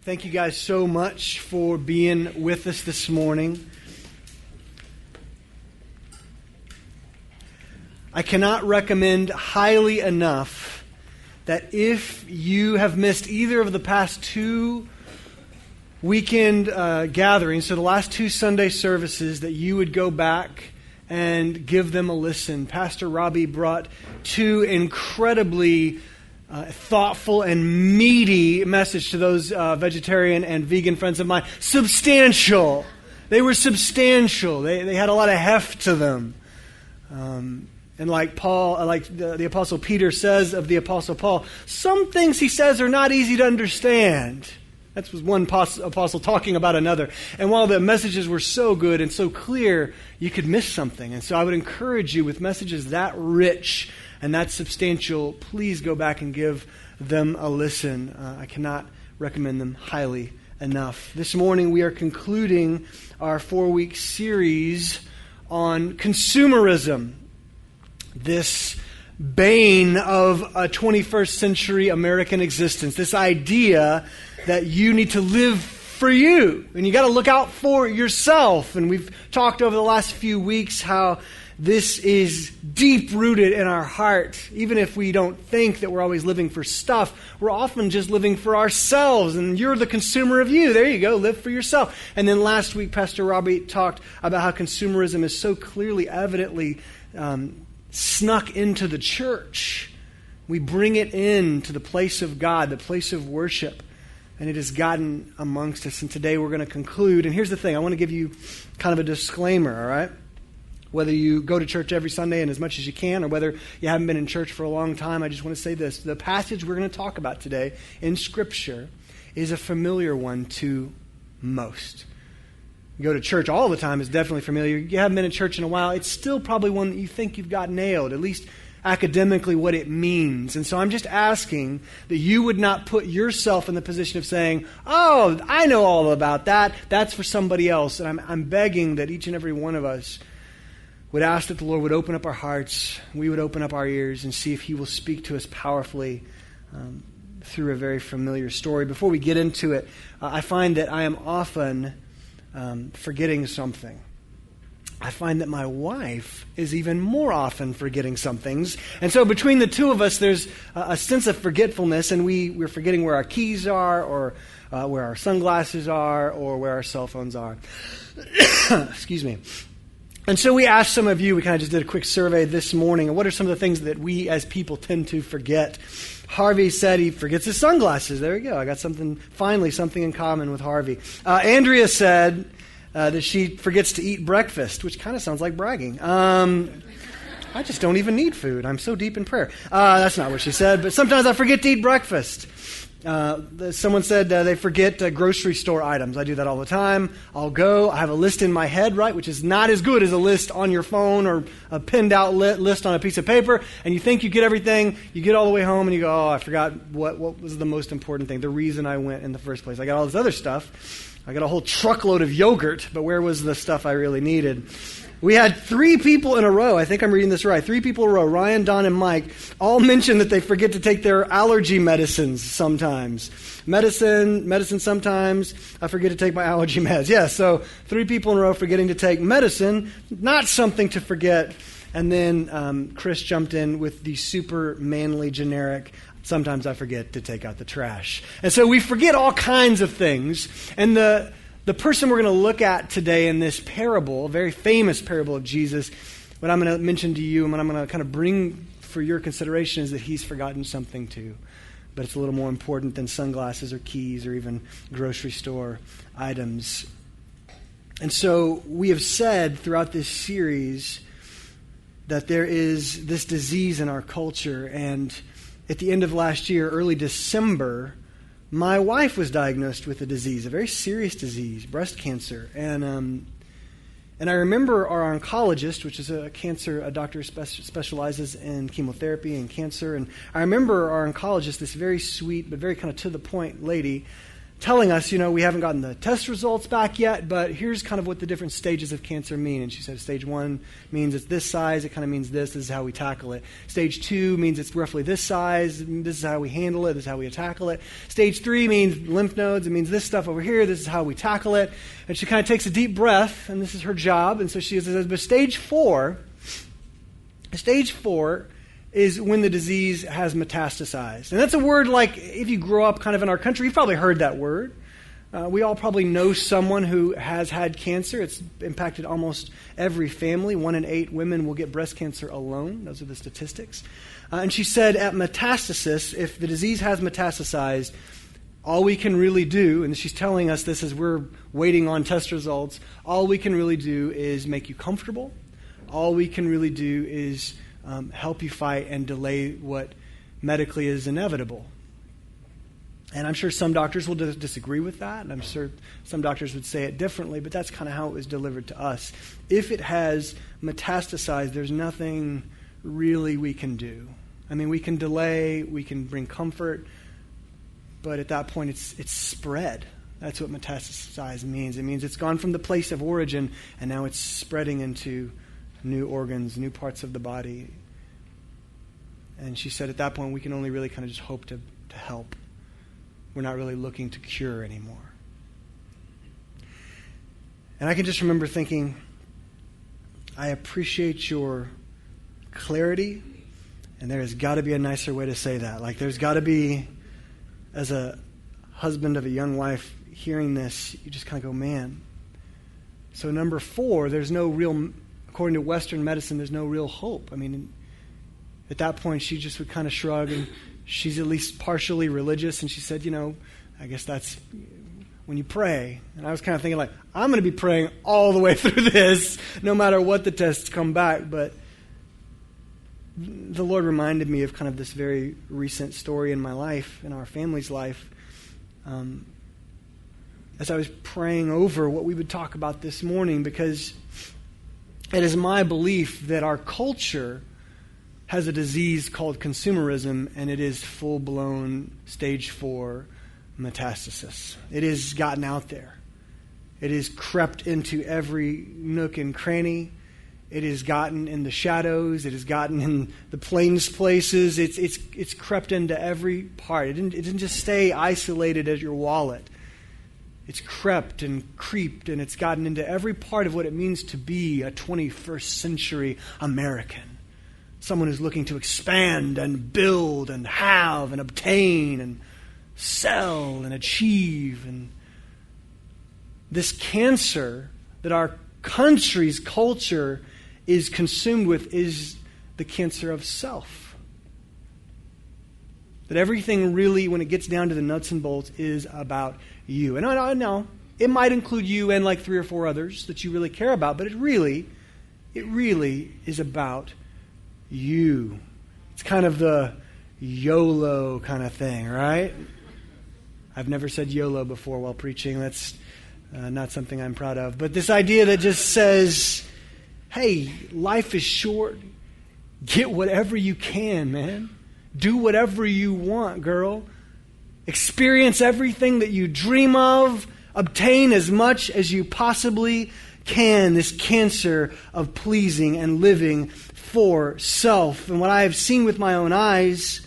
Thank you guys so much for being with us this morning. I cannot recommend highly enough that if you have missed either of the past two weekend gatherings, so the last two Sunday services, that you would go back and give them a listen. Pastor Robbie brought two incredibly thoughtful and meaty message to those vegetarian and vegan friends of mine. Substantial. They were substantial. They had a lot of heft to them. And like Paul, like the Apostle Peter says of the Apostle Paul, some things he says are not easy to understand. That was one apostle talking about another. And while the messages were so good and so clear, you could miss something. And so I would encourage you, with messages that rich and that substantial, please go back and give them a listen. I cannot recommend them highly enough. This morning we are concluding our 4-week series on consumerism, this bane of a 21st century American existence, this idea that you need to live for you, and you got to look out for yourself. And we've talked over the last few weeks how this is deep-rooted in our heart. Even if we don't think that we're always living for stuff, we're often just living for ourselves, and you're the consumer of you. There you go, live for yourself. And then last week, Pastor Robbie talked about how consumerism is so clearly, evidently snuck into the church. We bring it into the place of God, the place of worship, and it has gotten amongst us. And today we're going to conclude. And here's the thing. I want to give you kind of a disclaimer, all right? Whether you go to church every Sunday and as much as you can, or whether you haven't been in church for a long time, I just want to say this. The passage we're going to talk about today in Scripture is a familiar one to most. You go to church all the time, it's definitely familiar. You haven't been in church in a while, it's still probably one that you think you've got nailed, at least academically what it means. And so I'm just asking that you would not put yourself in the position of saying, oh, I know all about that. That's for somebody else. And I'm begging that each and every one of us would ask that the Lord would open up our hearts, we would open up our ears and see if He will speak to us powerfully through a very familiar story. Before we get into it, I find that I am often forgetting something. I find that my wife is even more often forgetting some things. And so between the two of us, there's a sense of forgetfulness, and we're forgetting where our keys are, or where our sunglasses are, or where our cell phones are. Excuse me. And so we asked some of you, we kind of just did a quick survey this morning, and what are some of the things that we as people tend to forget? Harvey said he forgets his sunglasses. There we go. I got finally something in common with Harvey. Andrea said that she forgets to eat breakfast, which kind of sounds like bragging. I just don't even need food. I'm so deep in prayer. That's not what she said, but sometimes I forget to eat breakfast. Someone said they forget grocery store items. I do that all the time. I'll go. I have a list in my head, right, which is not as good as a list on your phone or a pinned out list on a piece of paper. And you think you get everything. You get all the way home and you go, oh, I forgot what was the most important thing, the reason I went in the first place. I got all this other stuff. I got a whole truckload of yogurt, but where was the stuff I really needed? We had 3 people in a row, I think I'm reading this right, 3 people in a row, Ryan, Don, and Mike, all mentioned that they forget to take their allergy medicines sometimes. Medicine sometimes. I forget to take my allergy meds. Yeah, so 3 people in a row forgetting to take medicine, not something to forget. And then Chris jumped in with the super manly generic, sometimes I forget to take out the trash. And so we forget all kinds of things. And the person we're going to look at today in this parable, a very famous parable of Jesus, what I'm going to mention to you and what I'm going to kind of bring for your consideration is that he's forgotten something too. But it's a little more important than sunglasses or keys or even grocery store items. And so we have said throughout this series that there is this disease in our culture. And at the end of last year, early December, my wife was diagnosed with a disease, a very serious disease, breast cancer. And I remember our oncologist, which is a doctor who specializes in chemotherapy and cancer. And I remember our oncologist, this very sweet but very kind of to the point lady, telling us, we haven't gotten the test results back yet, but here's kind of what the different stages of cancer mean. And she said stage 1 means it's this size. It kind of means this is how we tackle it. Stage 2 means it's roughly this size. This is how we handle it. This is how we tackle it. Stage 3 means lymph nodes. It means this stuff over here. This is how we tackle it. And she kind of takes a deep breath, and this is her job. And so she says, but stage 4 is when the disease has metastasized. And that's a word like, if you grow up kind of in our country, you've probably heard that word. We all probably know someone who has had cancer. It's impacted almost every family. 1 in 8 women will get breast cancer alone. Those are the statistics. And she said at metastasis, if the disease has metastasized, all we can really do, and she's telling us this as we're waiting on test results, all we can really do is make you comfortable. All we can really do is help you fight and delay what medically is inevitable. And I'm sure some doctors will disagree with that, and I'm sure some doctors would say it differently, but that's kind of how it was delivered to us. If it has metastasized, there's nothing really we can do. I mean, we can delay, we can bring comfort, but at that point it's spread. That's what metastasized means. It means it's gone from the place of origin, and now it's spreading into new organs, new parts of the body. And she said at that point we can only really kind of just hope to help. We're not really looking to cure anymore. And I can just remember thinking, I appreciate your clarity, and there has got to be a nicer way to say that. Like there's got to be, as a husband of a young wife hearing this, you just kind of go, man. So number 4, there's no real, according to Western medicine, there's no real hope. I mean, at that point, she just would kind of shrug, and she's at least partially religious, and she said, I guess that's when you pray. And I was kind of thinking, like, I'm going to be praying all the way through this, no matter what the tests come back. But the Lord reminded me of kind of this very recent story in my life, in our family's life, as I was praying over what we would talk about this morning, because it is my belief that our culture has a disease called consumerism, and it is full-blown stage 4 metastasis. It has gotten out there. It has crept into every nook and cranny. It has gotten in the shadows. It has gotten in the plains places. It's crept into every part. It didn't just stay isolated as your wallet. It's crept and creeped, and it's gotten into every part of what it means to be a 21st century American. Someone who's looking to expand and build and have and obtain and sell and achieve. And this cancer that our country's culture is consumed with is the cancer of self. That everything really, when it gets down to the nuts and bolts, is about you. And I know it might include you and like 3 or 4 others that you really care about, but it really is about you. It's kind of the YOLO kind of thing, right? I've never said YOLO before while preaching. That's not something I'm proud of. But this idea that just says, hey, life is short. Get whatever you can, man. Do whatever you want, girl. Experience everything that you dream of. Obtain as much as you possibly can. This cancer of pleasing and living for self. And what I have seen with my own eyes,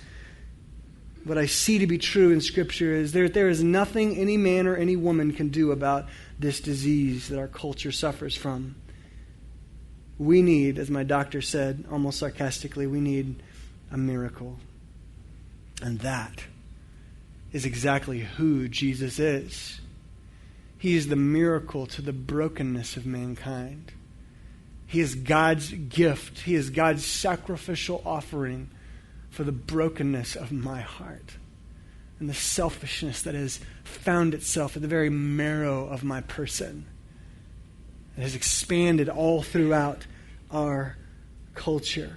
what I see to be true in Scripture is there is nothing any man or any woman can do about this disease that our culture suffers from. We need, as my doctor said, almost sarcastically, we need a miracle. And that is exactly who Jesus is. He is the miracle to the brokenness of mankind. He is God's gift. He is God's sacrificial offering for the brokenness of my heart and the selfishness that has found itself at the very marrow of my person. It has expanded all throughout our culture.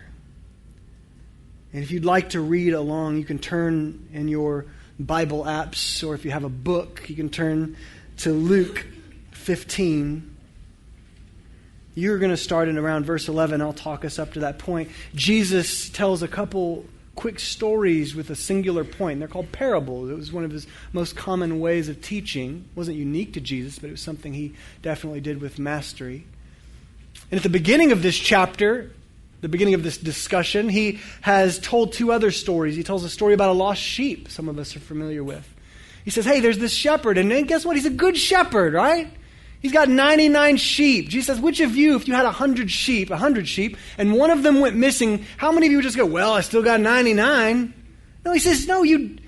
And if you'd like to read along, you can turn in your Bible apps, or if you have a book, you can turn to Luke 15. You're going to start in around verse 11. I'll talk us up to that point. Jesus tells a couple quick stories with a singular point. They're called parables. It was one of his most common ways of teaching. It wasn't unique to Jesus, but it was something he definitely did with mastery. And at the beginning of this chapter, the beginning of this discussion, he has told two other stories. He tells a story about a lost sheep some of us are familiar with. He says, hey, there's this shepherd, and then guess what? He's a good shepherd, right? He's got 99 sheep. Jesus says, which of you, if you had 100 sheep, and one of them went missing, how many of you would just go, well, I still got 99? No, he says, no, you'd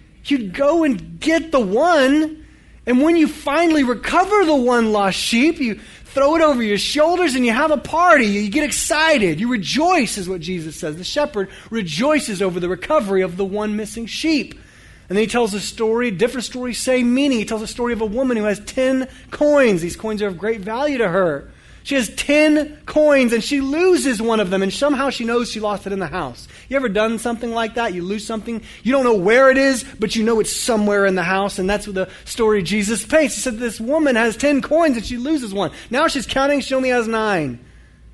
go and get the one, and when you finally recover the one lost sheep, you throw it over your shoulders and you have a party. You get excited. You rejoice, is what Jesus says. The shepherd rejoices over the recovery of the one missing sheep. And then he tells a story, different story, same meaning. He tells a story of a woman who has 10 coins. These coins are of great value to her. She has 10 coins and she loses one of them, and somehow she knows she lost it in the house. You ever done something like that? You lose something, you don't know where it is, but you know it's somewhere in the house, and that's what the story Jesus paints. He said this woman has 10 coins and she loses one. Now she's counting, she only has 9.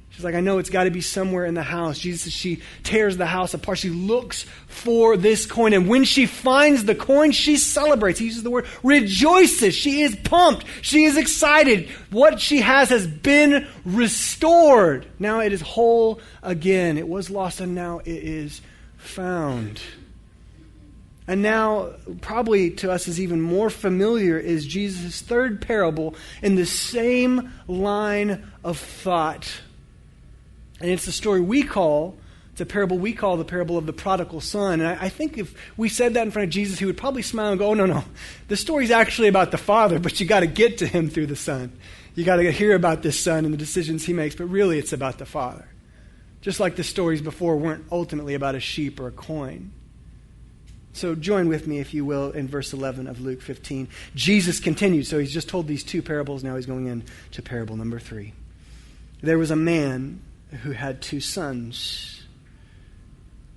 She's like, I know it's got to be somewhere in the house. Jesus says she tears the house apart. She looks for this coin. And when she finds the coin, she celebrates. He uses the word rejoices. She is pumped. She is excited. What she has been restored. Now it is whole again. It was lost and now it is found. And now, probably to us is even more familiar, is Jesus' third parable in the same line of thought. And it's the story it's a parable we call the parable of the prodigal son. And I think if we said that in front of Jesus, he would probably smile and go, oh, no. The story's actually about the father, but you got to get to him through the son. You got to hear about this son and the decisions he makes, but really it's about the father. Just like the stories before weren't ultimately about a sheep or a coin. So join with me, if you will, in verse 11 of Luke 15. Jesus continued. So he's just told these two parables. Now he's going into parable number 3. There was a man who had 2 sons.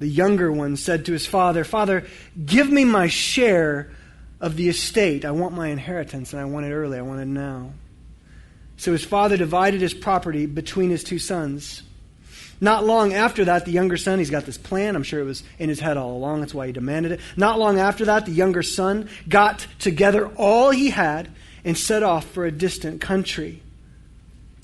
The younger one said to his father, Father, give me my share of the estate. I want my inheritance, and I want it early. I want it now. So his father divided his property between his 2 sons. Not long after that, the younger son, he's got this plan. I'm sure it was in his head all along. That's why he demanded it. Not long after that, the younger son got together all he had and set off for a distant country.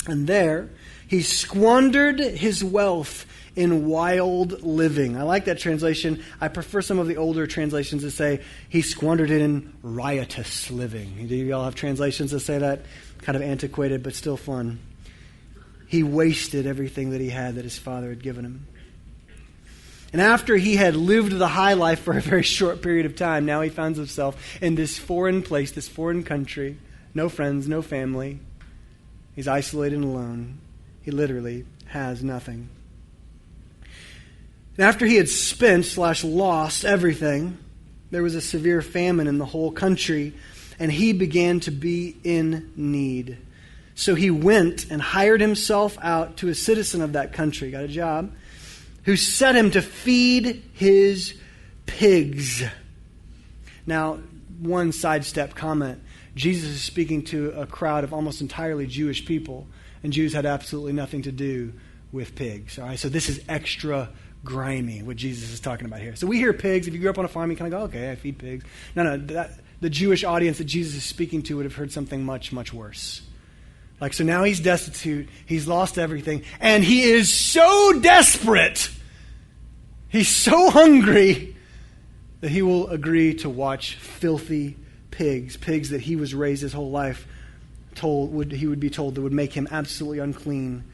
And there, he squandered his wealth in wild living. I like that translation. I prefer some of the older translations that say he squandered it in riotous living. Do you all have translations that say that? Kind of antiquated, but still fun. He wasted everything that he had that his father had given him. And after he had lived the high life for a very short period of time, now he finds himself in this foreign place, this foreign country. No friends, no family. He's isolated and alone. He literally has nothing. And after he had spent / lost everything, there was a severe famine in the whole country, and he began to be in need. So he went and hired himself out to a citizen of that country, got a job, who set him to feed his pigs. Now, one sidestep comment. Jesus is speaking to a crowd of almost entirely Jewish people, and Jews had absolutely nothing to do with pigs. All right, so this is extra grimy, what Jesus is talking about here. So we hear pigs. If you grew up on a farm, you kind of go, okay, I feed pigs. No, the Jewish audience that Jesus is speaking to would have heard something much, much worse. Like, so now he's destitute, he's lost everything, and he is so desperate, he's so hungry, that he will agree to watch filthy pigs that he was raised his whole life, he would be told that would make him absolutely unclean.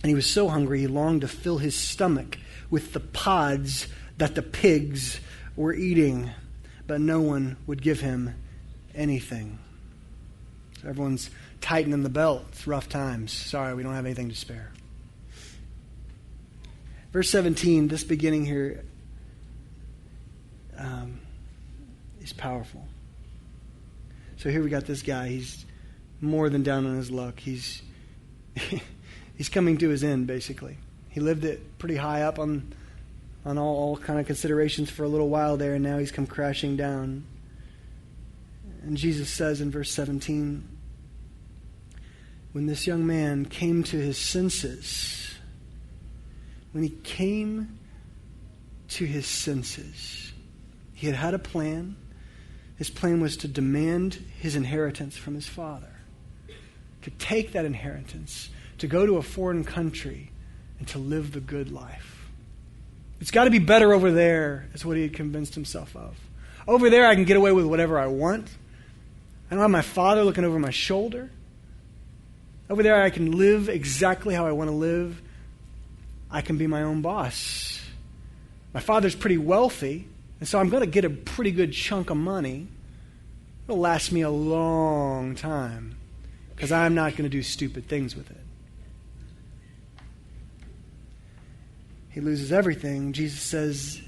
And he was so hungry, he longed to fill his stomach with the pods that the pigs were eating, but no one would give him anything. So everyone's tightening the belt. It's rough times. Sorry, we don't have anything to spare. Verse 17, this beginning here is powerful. So here we got this guy. He's more than down on his luck. He's coming to his end, basically. He lived it pretty high up on all kind of considerations for a little while there, and now he's come crashing down. And Jesus says in verse 17, when this young man came to his senses, when he came to his senses. He had had a plan. His plan was to demand his inheritance from his father, to take that inheritance, to go to a foreign country, and to live the good life. It's got to be better over there, is what he had convinced himself of. Over there, I can get away with whatever I want. I don't have my father looking over my shoulder. Over there, I can live exactly how I want to live. I can be my own boss. My father's pretty wealthy, and so I'm going to get a pretty good chunk of money. It'll last me a long time because I'm not going to do stupid things with it. He loses everything. Jesus says,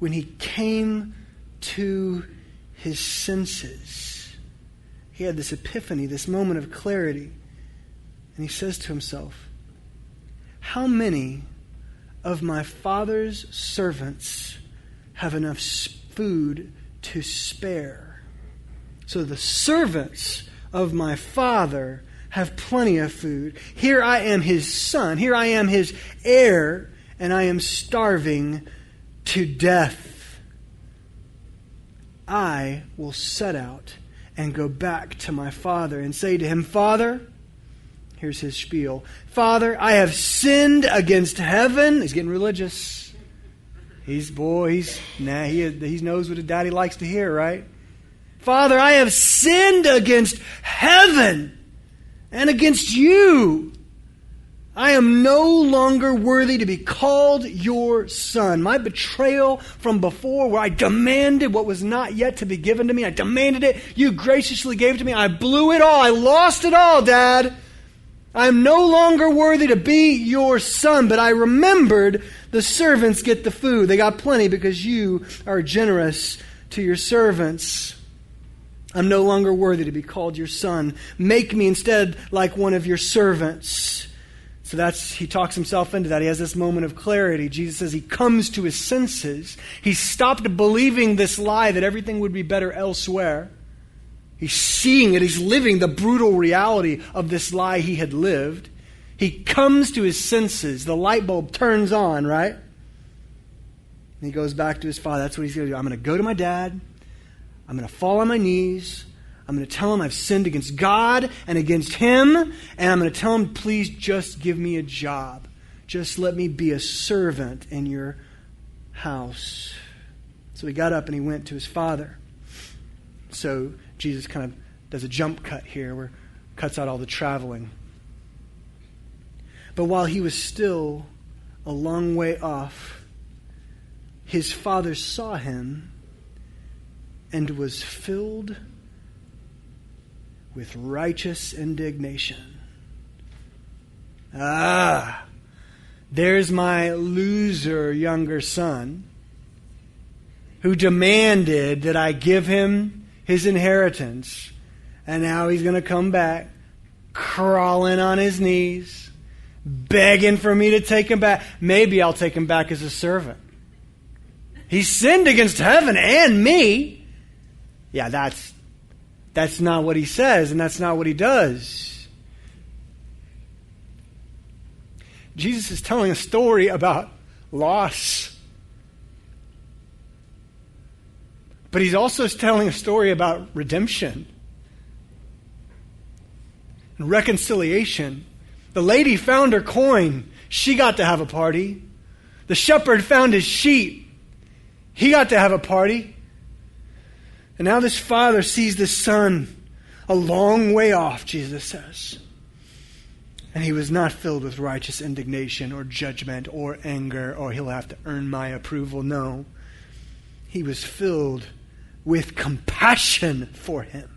when he came to his senses, he had this epiphany, this moment of clarity. And he says to himself, how many of my father's servants have enough food to spare? So the servants of my father have plenty of food. Here I am his son. Here I am his heir. And I am starving to death. I will set out and go back to my father and say to him, Father, here's his spiel. Father, I have sinned against heaven. He's getting religious. He knows what a daddy likes to hear, right? Father, I have sinned against heaven and against you. I am no longer worthy to be called your son. My betrayal from before, where I demanded what was not yet to be given to me, I demanded it. You graciously gave it to me. I blew it all. I lost it all, Dad. I am no longer worthy to be your son. But I remembered the servants get the food. They got plenty because you are generous to your servants. I'm no longer worthy to be called your son. Make me instead like one of your servants. So he talks himself into that. He has this moment of clarity. Jesus says he comes to his senses. He stopped believing this lie that everything would be better elsewhere. He's seeing it. He's living the brutal reality of this lie he had lived. He comes to his senses. The light bulb turns on, right? And he goes back to his father. That's what he's going to do. I'm going to go to my dad. I'm going to fall on my knees. I'm going to tell him I've sinned against God and against him. And I'm going to tell him, please just give me a job. Just let me be a servant in your house. So he got up and he went to his father. So Jesus kind of does a jump cut here where cuts out all the traveling. But while he was still a long way off, his father saw him and was filled with righteous indignation. There's my loser younger son who demanded that I give him his inheritance. And now he's going to come back crawling on his knees, begging for me to take him back. Maybe I'll take him back as a servant. He sinned against heaven and me. Yeah, that's not what he says, and that's not what he does. Jesus is telling a story about loss. But he's also telling a story about redemption and reconciliation. The lady found her coin. She got to have a party. The shepherd found his sheep. He got to have a party. And now this father sees this son a long way off, Jesus says. And he was not filled with righteous indignation or judgment or anger or he'll have to earn my approval. No. He was filled with compassion for him.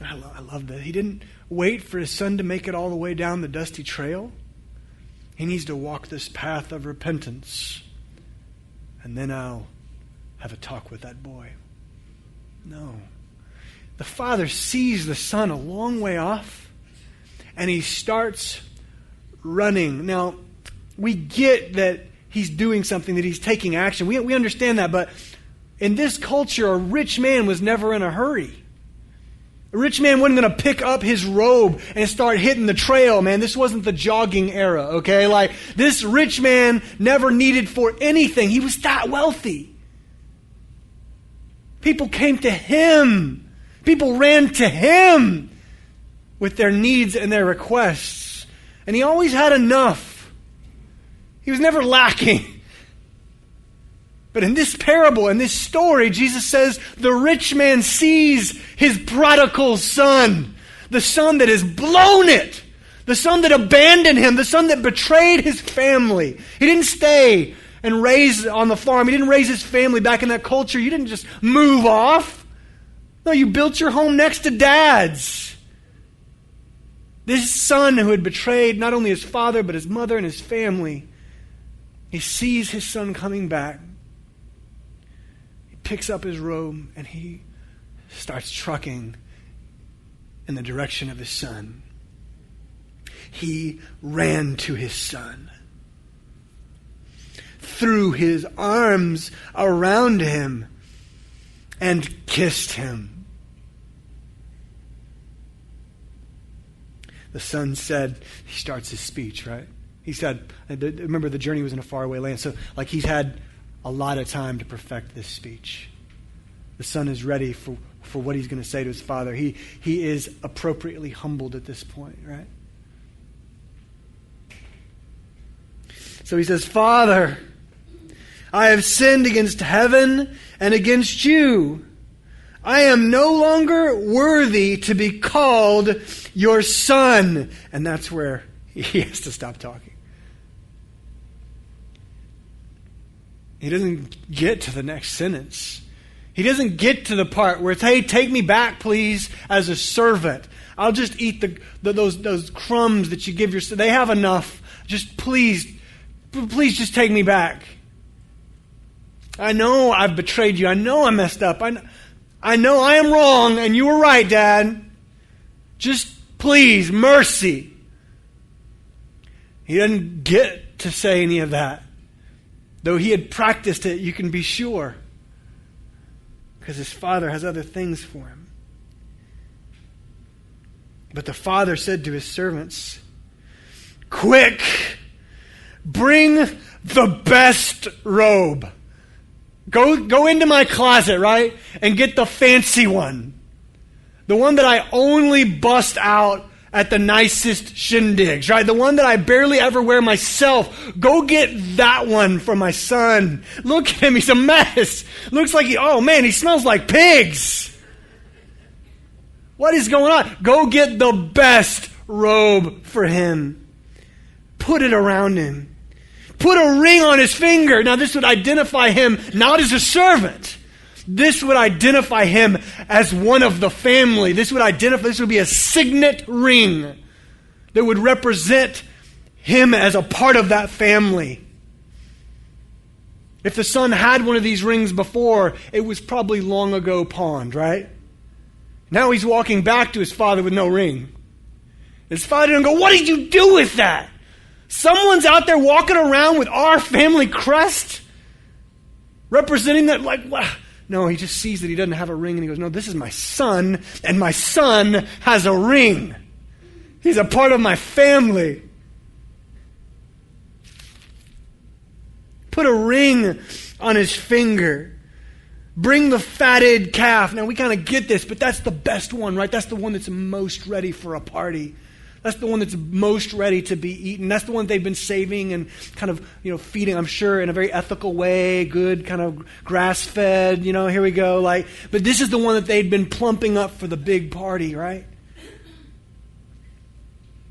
I love that. He didn't wait for his son to make it all the way down the dusty trail. He needs to walk this path of repentance. And then I'll have a talk with that boy. No. The father sees the son a long way off, and he starts running. Now, we get that he's doing something, that he's taking action. We understand that, but in this culture, a rich man was never in a hurry. The rich man wasn't going to pick up his robe and start hitting the trail, man. This wasn't the jogging era, okay? Like, this rich man never needed for anything. He was that wealthy. People came to him. People ran to him with their needs and their requests. And he always had enough. He was never lacking. But in this parable, in this story, Jesus says the rich man sees his prodigal son, the son that has blown it, the son that abandoned him, the son that betrayed his family. He didn't stay and raise on the farm. He didn't raise his family back in that culture. You didn't just move off. No, you built your home next to Dad's. This son who had betrayed not only his father, but his mother and his family, he sees his son coming back. Picks up his robe and he starts trucking in the direction of his son. He ran to his son, threw his arms around him, and kissed him. The son said, he starts his speech, right? He said, remember the journey was in a faraway land, so like he's had a lot of time to perfect this speech. The son is ready for what he's going to say to his father. He is appropriately humbled at this point, right? So he says, Father, I have sinned against heaven and against you. I am no longer worthy to be called your son. And that's where he has to stop talking. He doesn't get to the next sentence. He doesn't get to the part where it's, hey, take me back, please, as a servant. I'll just eat those crumbs that you give your son. They have enough. Just please just take me back. I know I've betrayed you. I know I messed up. I know I am wrong, and you were right, Dad. Just please, mercy. He doesn't get to say any of that. Though he had practiced it, you can be sure. Because his father has other things for him. But the father said to his servants, Quick, bring the best robe. Go into my closet, right? And get the fancy one. The one that I only bust out at the nicest shindigs, right? The one that I barely ever wear myself. Go get that one for my son. Look at him, he's a mess. Looks like he smells like pigs. What is going on? Go get the best robe for him. Put it around him. Put a ring on his finger. Now this would identify him not as a servant. This would identify him as one of the family. This would be a signet ring that would represent him as a part of that family. If the son had one of these rings before, it was probably long ago pawned, right? Now he's walking back to his father with no ring. His father didn't go, what did you do with that? Someone's out there walking around with our family crest, representing that, like, what? No, he just sees that he doesn't have a ring and he goes, no, this is my son, and my son has a ring. He's a part of my family. Put a ring on his finger. Bring the fatted calf. Now we kind of get this, but that's the best one, right? That's the one that's most ready for a party. That's the one that's most ready to be eaten. That's the one they've been saving and kind of, feeding, I'm sure, in a very ethical way, good kind of grass-fed, here we go. But this is the one that they'd been plumping up for the big party, right?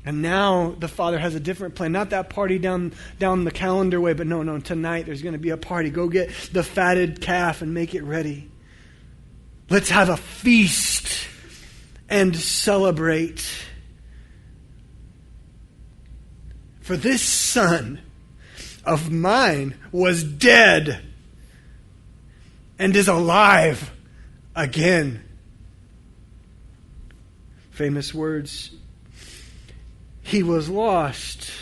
And now the father has a different plan. Not that party down the calendar way, but no, tonight there's going to be a party. Go get the fatted calf and make it ready. Let's have a feast and celebrate. For this son of mine was dead and is alive again. Famous words. He was lost,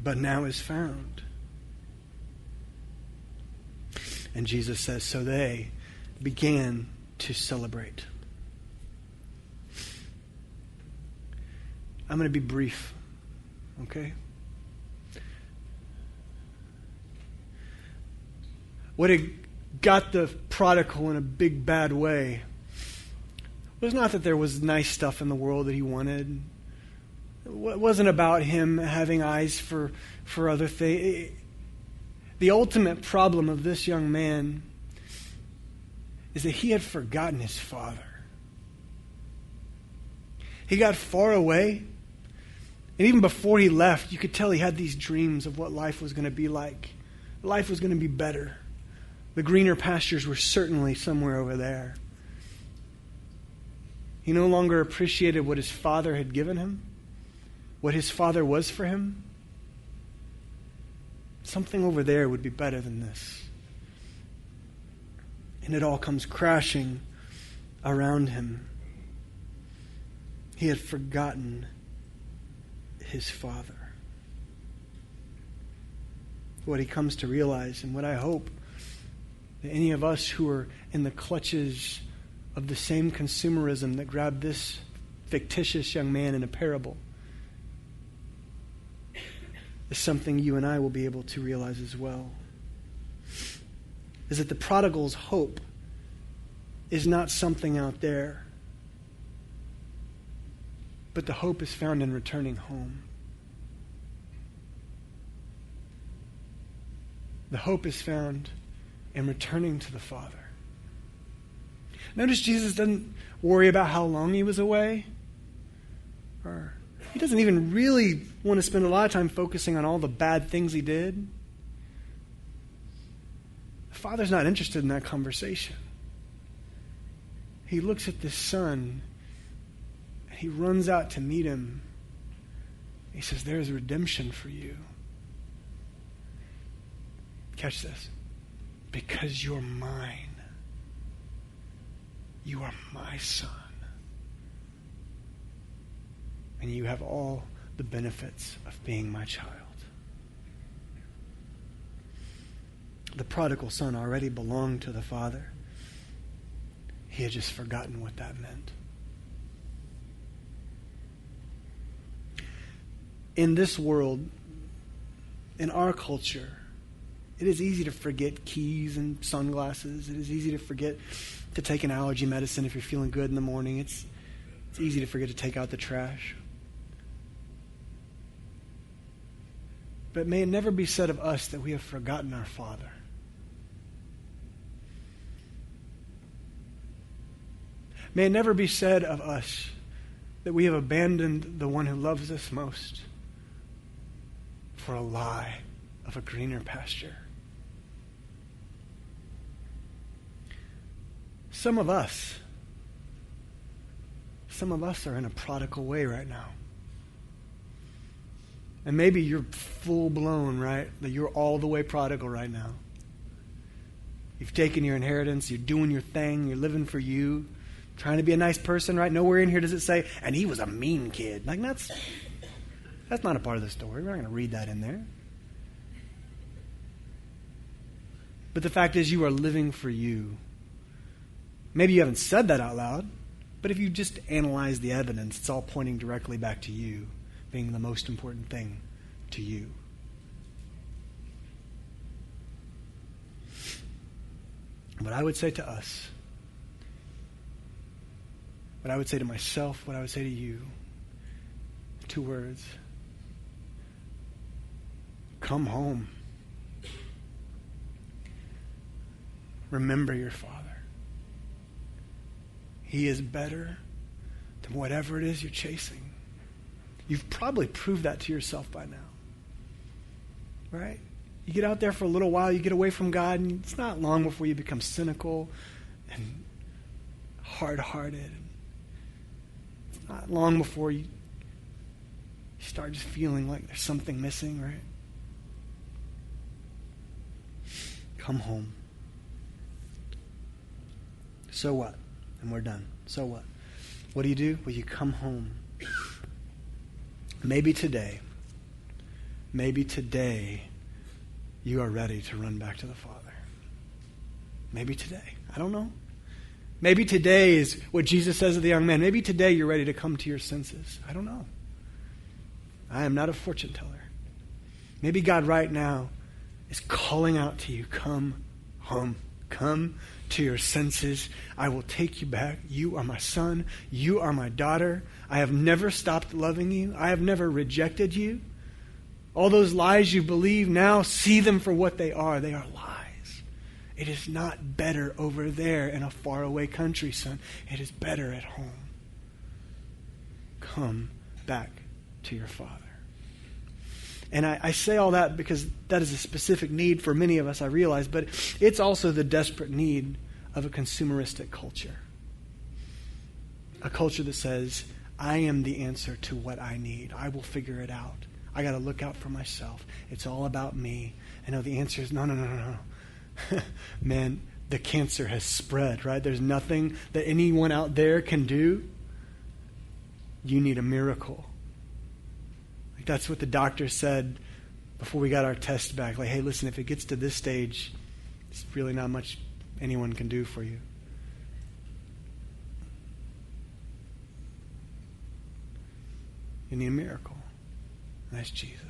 but now is found. And Jesus says, so they began to celebrate. I'm going to be brief, okay? What had got the prodigal in a big, bad way was not that there was nice stuff in the world that he wanted. It wasn't about him having eyes for other things. The ultimate problem of this young man is that he had forgotten his father. He got far away, and even before he left, you could tell he had these dreams of what life was going to be like. Life was going to be better. The greener pastures were certainly somewhere over there. He no longer appreciated what his father had given him, what his father was for him. Something over there would be better than this. And it all comes crashing around him. He had forgotten his father. What he comes to realize, and what I hope that any of us who are in the clutches of the same consumerism that grabbed this fictitious young man in a parable, is something you and I will be able to realize as well. Is that the prodigal's hope is not something out there, but the hope is found in returning home. The hope is found in returning to the Father. Notice Jesus doesn't worry about how long he was away. Or he doesn't even really want to spend a lot of time focusing on all the bad things he did. The Father's not interested in that conversation. He looks at this son, and he runs out to meet him. He says, "There's redemption for you." Catch this. Because you're mine. You are my son. And you have all the benefits of being my child. The prodigal son already belonged to the Father. He had just forgotten what that meant. In this world, in our culture, it is easy to forget keys and sunglasses. It is easy to forget to take an allergy medicine if you're feeling good in the morning. It's easy to forget to take out the trash. But may it never be said of us that we have forgotten our Father. May it never be said of us that we have abandoned the one who loves us most for a lie of a greener pasture. Some of us are in a prodigal way right now. And maybe you're full blown, right? That you're all the way prodigal right now. You've taken your inheritance, you're doing your thing, you're living for you, trying to be a nice person, right? Nowhere in here does it say, and he was a mean kid. Like that's not a part of the story. We're not going to read that in there. But the fact is you are living for you. Maybe you haven't said that out loud, but if you just analyze the evidence, it's all pointing directly back to you being the most important thing to you. What I would say to us, what I would say to myself, what I would say to you, 2 words. Come home. Remember your Father. He is better than whatever it is you're chasing. You've probably proved that to yourself by now. Right? You get out there for a little while, you get away from God, and it's not long before you become cynical and hard-hearted. It's not long before you start just feeling like there's something missing, right? Come home. So what? And we're done. So what? What do? Well, you come home. Maybe today you are ready to run back to the Father. Maybe today. I don't know. Maybe today is what Jesus says to the young man. Maybe today you're ready to come to your senses. I don't know. I am not a fortune teller. Maybe God right now is calling out to you, come home. Come to your senses. I will take you back. You are my son. You are my daughter. I have never stopped loving you. I have never rejected you. All those lies you believe now, see them for what they are. They are lies. It is not better over there in a faraway country, son. It is better at home. Come back to your Father. And I say all that because that is a specific need for many of us, I realize, but it's also the desperate need of a consumeristic culture. A culture that says, I am the answer to what I need. I will figure it out. I got to look out for myself. It's all about me. And no, the answer is no. Man, the cancer has spread, right? There's nothing that anyone out there can do. You need a miracle. Like that's what the doctor said before we got our test back. Like, hey, listen, if it gets to this stage, it's really not much anyone can do for you. You need a miracle. And that's Jesus.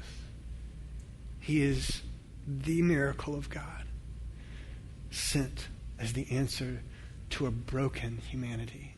He is the miracle of God, sent as the answer to a broken humanity.